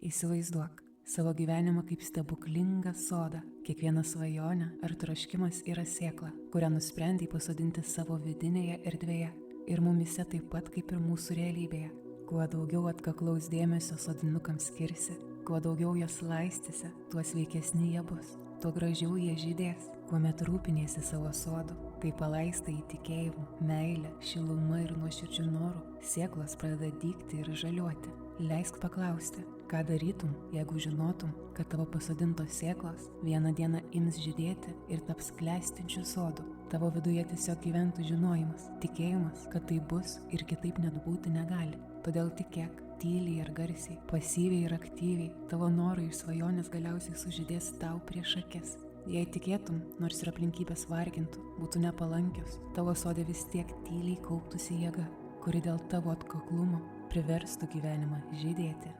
Įsivaizduok savo gyvenimą kaip stebuklingą sodą. Kiekviena svajonė ar troškimas yra sėkla, kurią nusprendei pasodinti savo vidinėje erdvėje. Ir mumyse taip pat kaip ir mūsų realybėje. Kuo daugiau atkaklaus dėmesio sodinukams skirsi, kuo daugiau jas laistysi, tuo sveikesni jie bus, tuo gražiau jie žydės. Kuomet rūpiniesi savo sodu, kai palaistai įtikėjimu, meilė, šiluma ir nuoširdžiu noru, sėklos pradeda dygti ir žaliuoti. Leisk paklausti, ką darytum, jeigu žinotum, kad tavo pasodintos sėklos vieną dieną ims žydėti ir taps klestinčiu sodu. Tavo viduje tiesiog gyventų žinojimas, tikėjimas, kad tai bus ir kitaip net būti negali. Todėl tikėk, tyliai ir garsiai, pasyviai ir aktyviai, tavo norai ir svajonės galiausiai sužydės tau prieš akis. Jei tikėtum, nors ir aplinkybės vargintų, būtų nepalankios, tavo sode vis tiek tyliai kauptųsi jėga, kuri dėl tavo atkaklumo priverstų gyvenimą žydėti.